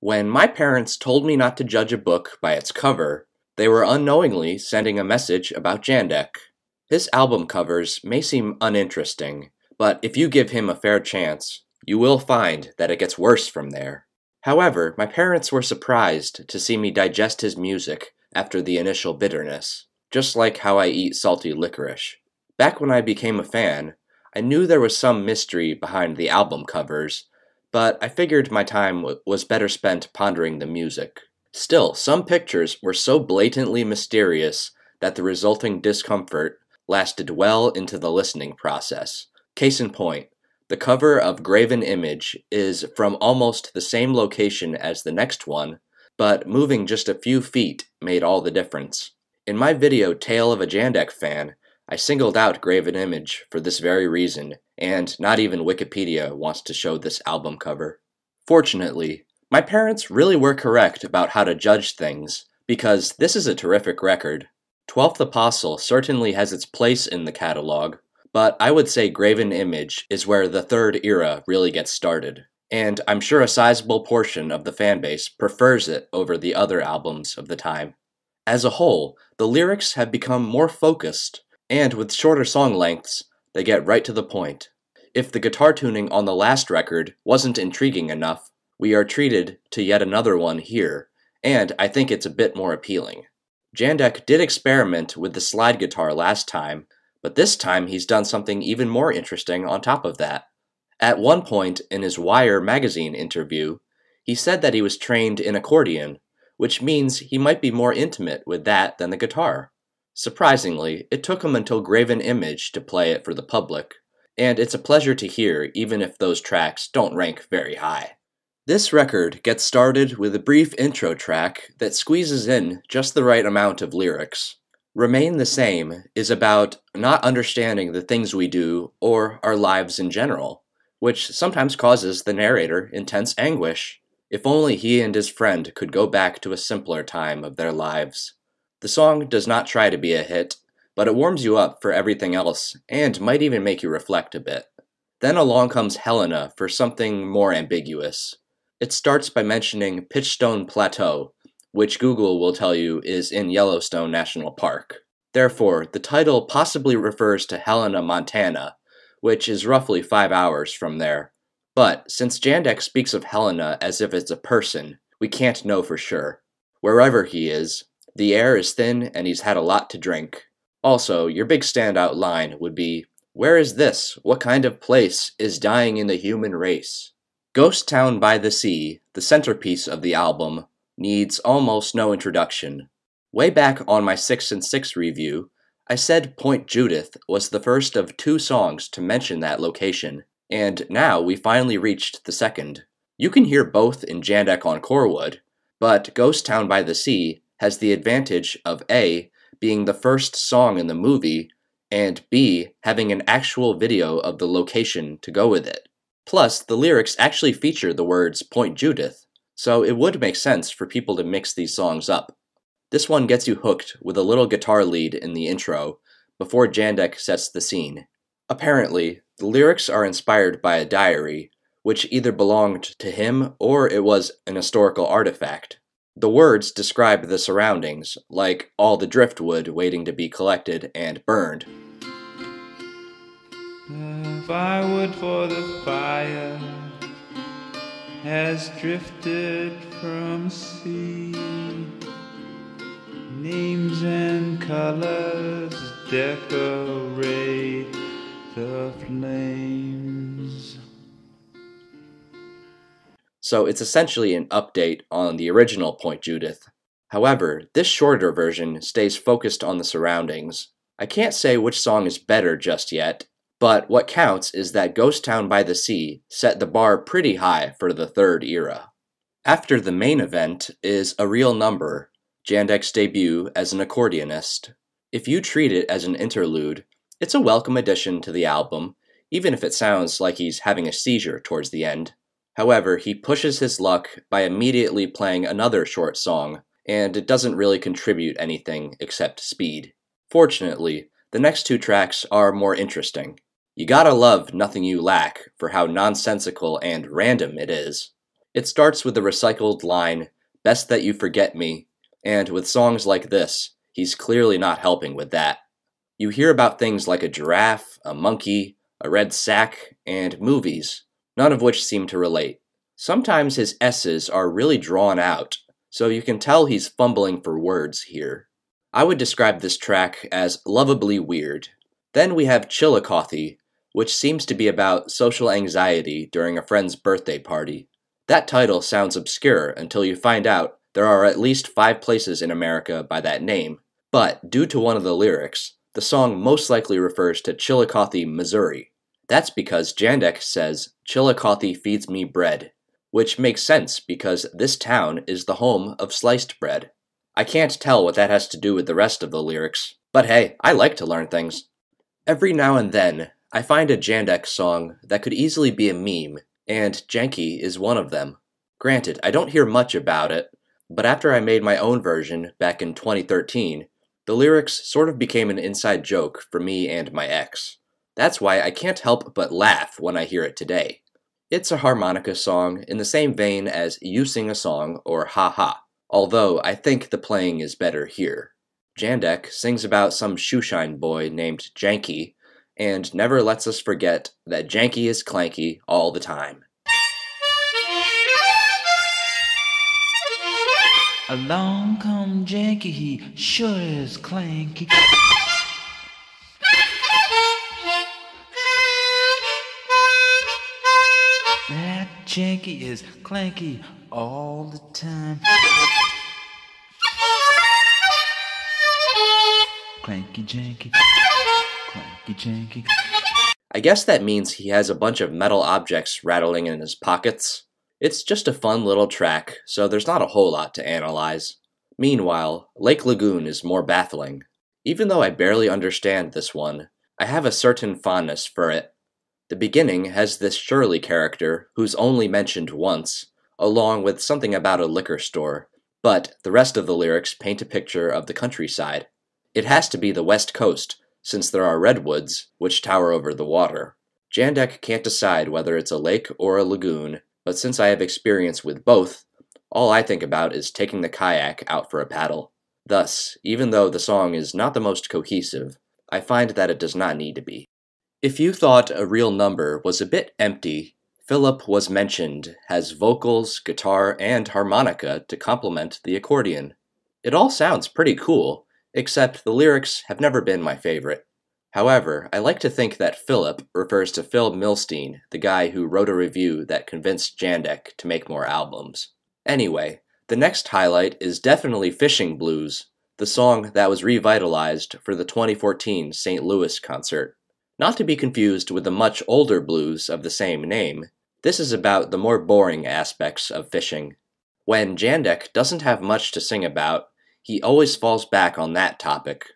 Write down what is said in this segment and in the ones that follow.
When my parents told me not to judge a book by its cover, they were unknowingly sending a message about Jandek. His album covers may seem uninteresting, but if you give him a fair chance, you will find that it gets worse from there. However, my parents were surprised to see me digest his music after the initial bitterness, just like how I eat salty licorice. Back when I became a fan, I knew there was some mystery behind the album covers, but I figured my time was better spent pondering the music. Still, some pictures were so blatantly mysterious that the resulting discomfort lasted well into the listening process. Case in point, the cover of Graven image is from almost the same location as the next one, but moving just a few feet made all the difference. In my video Tale of a Jandek Fan, I singled out Graven image for this very reason, and not even Wikipedia wants to show this album cover. Fortunately, my parents really were correct about how to judge things, because this is a terrific record. 12th Apostle certainly has its place in the catalog, but I would say Graven image is where the third era really gets started, and I'm sure a sizable portion of the fanbase prefers it over the other albums of the time. As a whole, the lyrics have become more focused, and with shorter song lengths, they get right to the point. If the guitar tuning on the last record wasn't intriguing enough, we are treated to yet another one here, and I think it's a bit more appealing. Jandek did experiment with the slide guitar last time, but this time he's done something even more interesting on top of that. At one point in his Wire magazine interview, he said that he was trained in accordion, which means he might be more intimate with that than the guitar. Surprisingly, it took him until Graven Image to play it for the public, and it's a pleasure to hear even if those tracks don't rank very high. This record gets started with a brief intro track that squeezes in just the right amount of lyrics. Remain the Same is about not understanding the things we do or our lives in general, which sometimes causes the narrator intense anguish. If only he and his friend could go back to a simpler time of their lives. The song does not try to be a hit, but it warms you up for everything else, and might even make you reflect a bit. Then along comes Helena for something more ambiguous. It starts by mentioning Pitchstone Plateau, which Google will tell you is in Yellowstone National Park. Therefore, the title possibly refers to Helena, Montana, which is roughly 5 hours from there. But since Jandek speaks of Helena as if it's a person, we can't know for sure. Wherever he is, the air is thin and he's had a lot to drink. Also, your big standout line would be, "Where is this? What kind of place is dying in the human race?" Ghost Town by the Sea, the centerpiece of the album, needs almost no introduction. Way back on my 6 and 6 review, I said Point Judith was the first of 2 songs to mention that location, and now we finally reached the second. You can hear both in Jandek on Corewood, but Ghost Town by the Sea has the advantage of A, being the first song in the movie, and B, having an actual video of the location to go with it. Plus, the lyrics actually feature the words Point Judith, so it would make sense for people to mix these songs up. This one gets you hooked with a little guitar lead in the intro, before Jandek sets the scene. Apparently, the lyrics are inspired by a diary, which either belonged to him or it was an historical artifact. The words describe the surroundings, like all the driftwood waiting to be collected and burned. The firewood for the fire has drifted from sea. Names and colors decorate the flames. So it's essentially an update on the original Point Judith. However, this shorter version stays focused on the surroundings. I can't say which song is better just yet, but what counts is that Ghost Town by the Sea set the bar pretty high for the third era. After the main event is A Real Number, Jandek's debut as an accordionist. If you treat it as an interlude, it's a welcome addition to the album, even if it sounds like he's having a seizure towards the end. However, he pushes his luck by immediately playing another short song, and it doesn't really contribute anything except speed. Fortunately, the next 2 tracks are more interesting. You gotta love Nothing You Lack for how nonsensical and random it is. It starts with the recycled line, "Best that you forget me," and with songs like this, he's clearly not helping with that. You hear about things like a giraffe, a monkey, a red sack, and movies, none of which seem to relate. Sometimes his S's are really drawn out, so you can tell he's fumbling for words here. I would describe this track as lovably weird. Then we have Chillicothe, which seems to be about social anxiety during a friend's birthday party. That title sounds obscure until you find out there are at least 5 places in America by that name, but due to one of the lyrics, the song most likely refers to Chillicothe, Missouri. That's because Jandek says, "Chillicothe feeds me bread," which makes sense because this town is the home of sliced bread. I can't tell what that has to do with the rest of the lyrics, but hey, I like to learn things. Every now and then, I find a Jandek song that could easily be a meme, and Janky is one of them. Granted, I don't hear much about it, but after I made my own version back in 2013, the lyrics sort of became an inside joke for me and my ex. That's why I can't help but laugh when I hear it today. It's a harmonica song in the same vein as You Sing a Song or Ha Ha, although I think the playing is better here. Jandek sings about some shoeshine boy named Janky, and never lets us forget that Janky is clanky all the time. Along come Janky, he sure is clanky. That Janky is clanky all the time. Clanky Janky, clanky Janky. I guess that means he has a bunch of metal objects rattling in his pockets. It's just a fun little track, so there's not a whole lot to analyze. Meanwhile, Lake Lagoon is more baffling. Even though I barely understand this one, I have a certain fondness for it. The beginning has this Shirley character, who's only mentioned once, along with something about a liquor store, but the rest of the lyrics paint a picture of the countryside. It has to be the West Coast, since there are redwoods, which tower over the water. Jandek can't decide whether it's a lake or a lagoon, but since I have experience with both, all I think about is taking the kayak out for a paddle. Thus, even though the song is not the most cohesive, I find that it does not need to be. If you thought A Real Number was a bit empty, Philip Was Mentioned has vocals, guitar, and harmonica to complement the accordion. It all sounds pretty cool, except the lyrics have never been my favorite. However, I like to think that Philip refers to Phil Milstein, the guy who wrote a review that convinced Jandek to make more albums. Anyway, the next highlight is definitely Fishing Blues, the song that was revitalized for the 2014 St. Louis concert. Not to be confused with the much older blues of the same name, this is about the more boring aspects of fishing. When Jandek doesn't have much to sing about, he always falls back on that topic.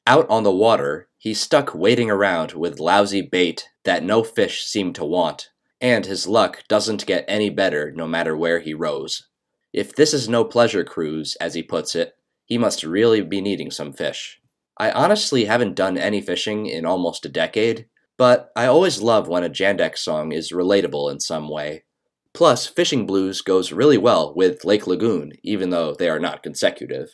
Out on the water, he's stuck waiting around with lousy bait that no fish seem to want, and his luck doesn't get any better no matter where he rows. If this is no pleasure cruise, as he puts it, he must really be needing some fish. I honestly haven't done any fishing in almost a decade, but I always love when a Jandek song is relatable in some way. Plus, Fishing Blues goes really well with Lake Lagoon, even though they are not consecutive.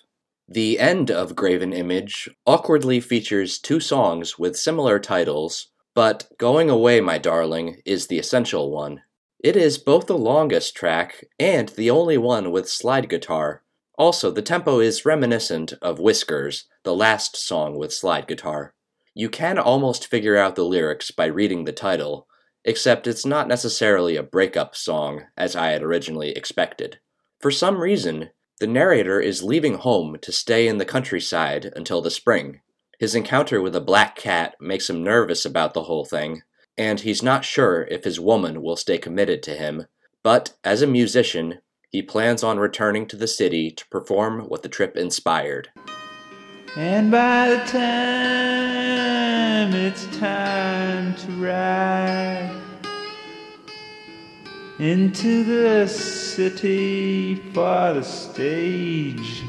The end of Graven Image awkwardly features 2 songs with similar titles, but Going Away, My Darling is the essential one. It is both the longest track and the only one with slide guitar. Also, the tempo is reminiscent of Whiskers, the last song with slide guitar. You can almost figure out the lyrics by reading the title, except it's not necessarily a breakup song, as I had originally expected. For some reason, the narrator is leaving home to stay in the countryside until the spring. His encounter with a black cat makes him nervous about the whole thing, and he's not sure if his woman will stay committed to him, but as a musician, he plans on returning to the city to perform what the trip inspired. And by the time it's time to ride into the city for the stage,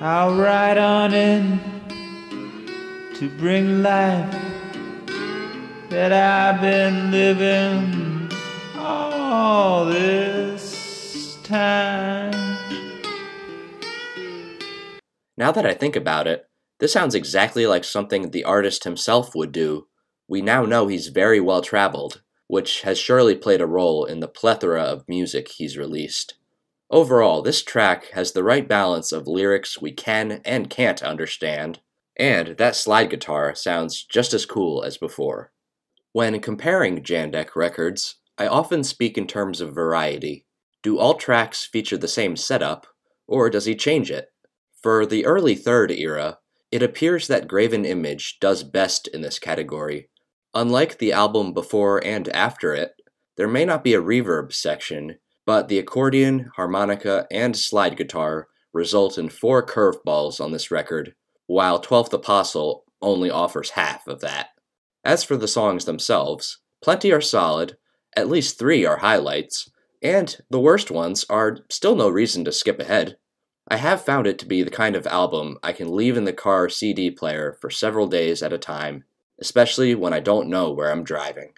I'll ride on in to bring life that I've been living all all this time. Now that I think about it, this sounds exactly like something the artist himself would do. We now know he's very well traveled, which has surely played a role in the plethora of music he's released. Overall, this track has the right balance of lyrics we can and can't understand, and that slide guitar sounds just as cool as before. When comparing Jandek records, I often speak in terms of variety. Do all tracks feature the same setup, or does he change it? For the early third era, it appears that Graven Image does best in this category. Unlike the album before and after it, there may not be a reverb section, but the accordion, harmonica, and slide guitar result in 4 curveballs on this record, while 12th Apostle only offers half of that. As for the songs themselves, plenty are solid, at least 3 are highlights, and the worst ones are still no reason to skip ahead. I have found it to be the kind of album I can leave in the car CD player for several days at a time, especially when I don't know where I'm driving.